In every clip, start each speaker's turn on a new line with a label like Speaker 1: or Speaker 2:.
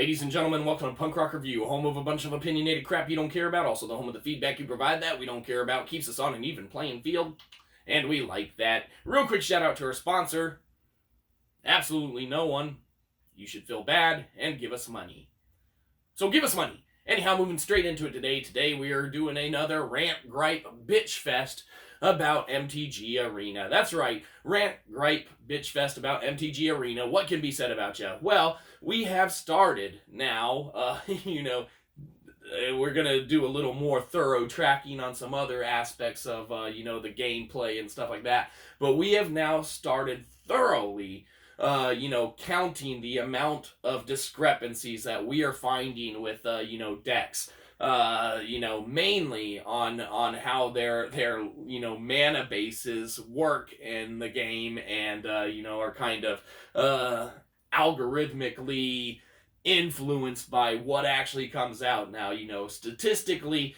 Speaker 1: Ladies and gentlemen, welcome to Punk Rock Review, home of a bunch of opinionated crap you don't care about, also the home of the feedback you provide that we don't care about, keeps us on an even playing field, and we like that. Real quick shout out to our sponsor, absolutely no one. You should feel bad and give us money. So give us money. Anyhow, moving straight into it today. Today we are doing another rant, gripe, bitch fest about MTG Arena. That's right, rant, gripe, bitch fest about MTG Arena. What can be said about you? Well, we have started now. We're gonna do a little more thorough tracking on some other aspects of, the gameplay and stuff like that. But we have now started thoroughly counting the amount of discrepancies that we are finding with, decks. Mainly on how their mana bases work in the game and, are kind of, algorithmically influenced by what actually comes out. Now, statistically,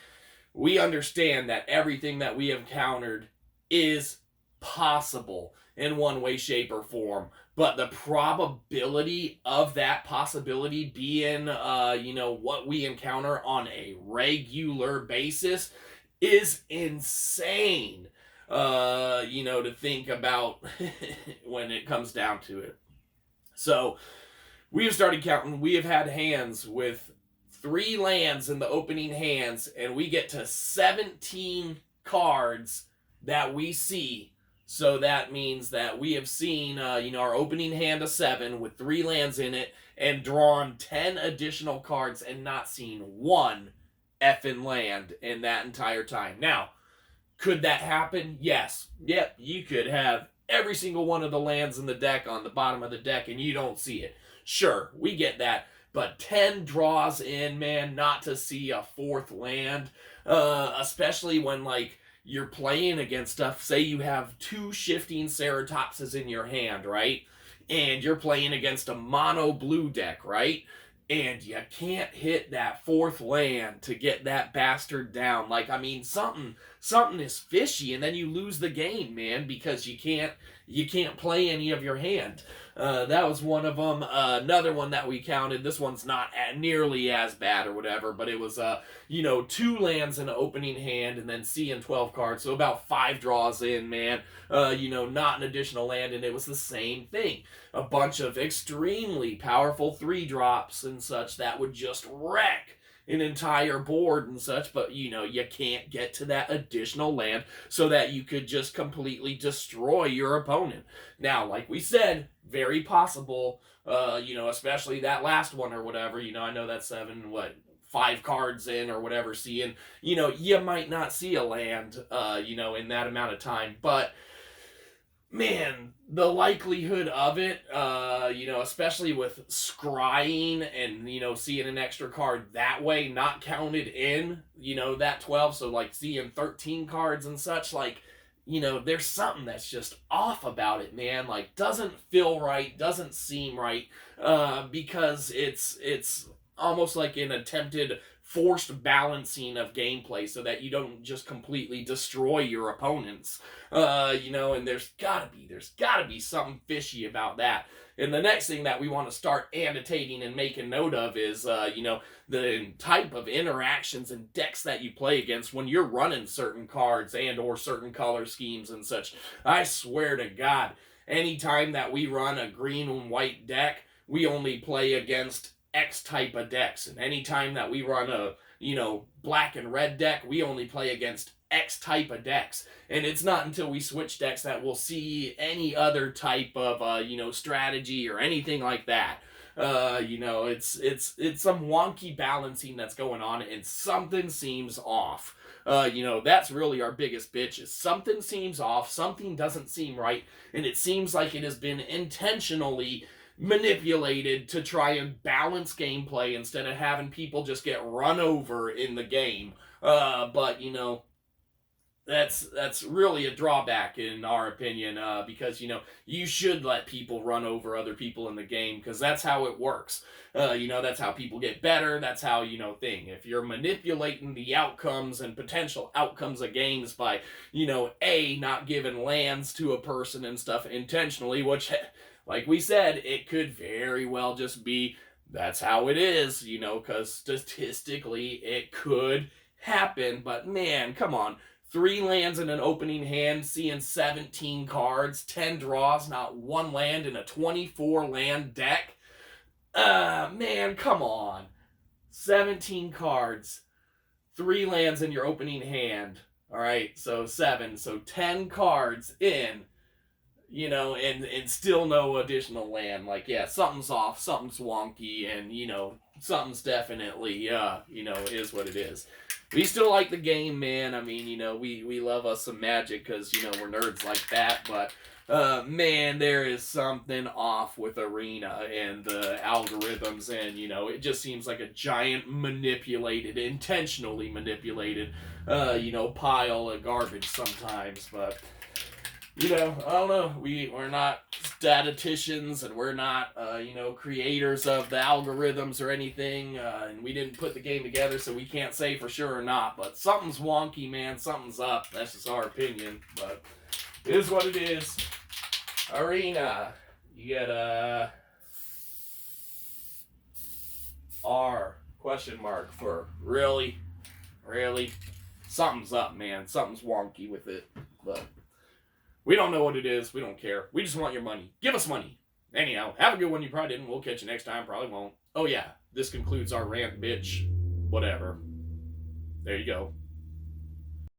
Speaker 1: we understand that everything that we have encountered is possible in one way, shape, or form. But the probability of that possibility being, what we encounter on a regular basis is insane, to think about when it comes down to it. So, we have started counting. We have had hands with 3 lands in the opening hands, and we get to 17 cards that we see. So that means that we have seen, our opening hand of 7 with 3 lands in it and drawn 10 additional cards and not seen one effing land in that entire time. Now, could that happen? Yes. Yep, you could have every single one of the lands in the deck on the bottom of the deck and you don't see it. Sure, we get that. But 10 draws in, man, not to see a 4th land, especially when, you're playing against stuff. Say you have 2 shifting Ceratopses in your hand, right? And you're playing against a mono blue deck, right? And you can't hit that 4th land to get that bastard down. Something is fishy, and then you lose the game, man, because you can't play any of your hand. That was one of them. Another one that we counted. This one's not nearly as bad or whatever, but it was 2 lands in an opening hand and then seeing 12 cards, so about 5 draws in, man. Not an additional land, and it was the same thing. A bunch of extremely powerful 3-drops and such that would just wreck an entire board and such, but you can't get to that additional land so that you could just completely destroy your opponent. Now, like we said, very possible, especially that last one or whatever, I know that's 5 cards in or whatever, seeing, you might not see a land, in that amount of time, but man, the likelihood of it, especially with scrying and, seeing an extra card that way, not counted in, that 12, so, seeing 13 cards and such, there's something that's just off about it, man, doesn't feel right, doesn't seem right, because it's almost like an attempted forced balancing of gameplay so that you don't just completely destroy your opponents, and there's gotta be something fishy about that. And the next thing that we want to start annotating and making note of is, the type of interactions and decks that you play against when you're running certain cards and or certain color schemes and such. I swear to God, anytime that we run a green and white deck, we only play against X type of decks, and anytime that we run a black and red deck, we only play against X type of decks. And it's not until we switch decks that we'll see any other type of strategy or anything like that. It's some wonky balancing that's going on, and something seems off. That's really our biggest bitch, is something seems off, something doesn't seem right, and it seems like it has been intentionally manipulated to try and balance gameplay instead of having people just get run over in the game. But that's really a drawback in our opinion, because you should let people run over other people in the game, because that's how it works. That's how people get better. That's how if you're manipulating the outcomes and potential outcomes of games by not giving lands to a person and stuff intentionally, which like we said, it could very well just be That's how it is, you know, because statistically it could happen. But man, come on. 3 lands in an opening hand, seeing 17 cards, 10 draws, not one land in a 24 land deck. Man, come on. 17 cards, 3 lands in your opening hand. All right, so 7, so 10 cards in, you know, and still no additional land. Like, yeah, something's off, something's wonky, and, you know, something's definitely, you know, is what it is. We still like the game, man. I mean, you know, we love us some Magic because, you know, we're nerds like that, but man, there is something off with Arena and the algorithms, and, you know, it just seems like a giant manipulated, intentionally manipulated, you know, pile of garbage sometimes, but, you know, I don't know. We're not statisticians, and we're not, you know, creators of the algorithms or anything, and we didn't put the game together, so we can't say for sure or not, but something's wonky, man. Something's up. That's just our opinion, but it is what it is. Arena. You get R question mark for really? Really? Something's up, man. Something's wonky with it. But we don't know what it is. We don't care. We just want your money. Give us money. Anyhow, have a good one. You probably didn't. We'll catch you next time. Probably won't. Oh, yeah. This concludes our rant, bitch. Whatever. There you go.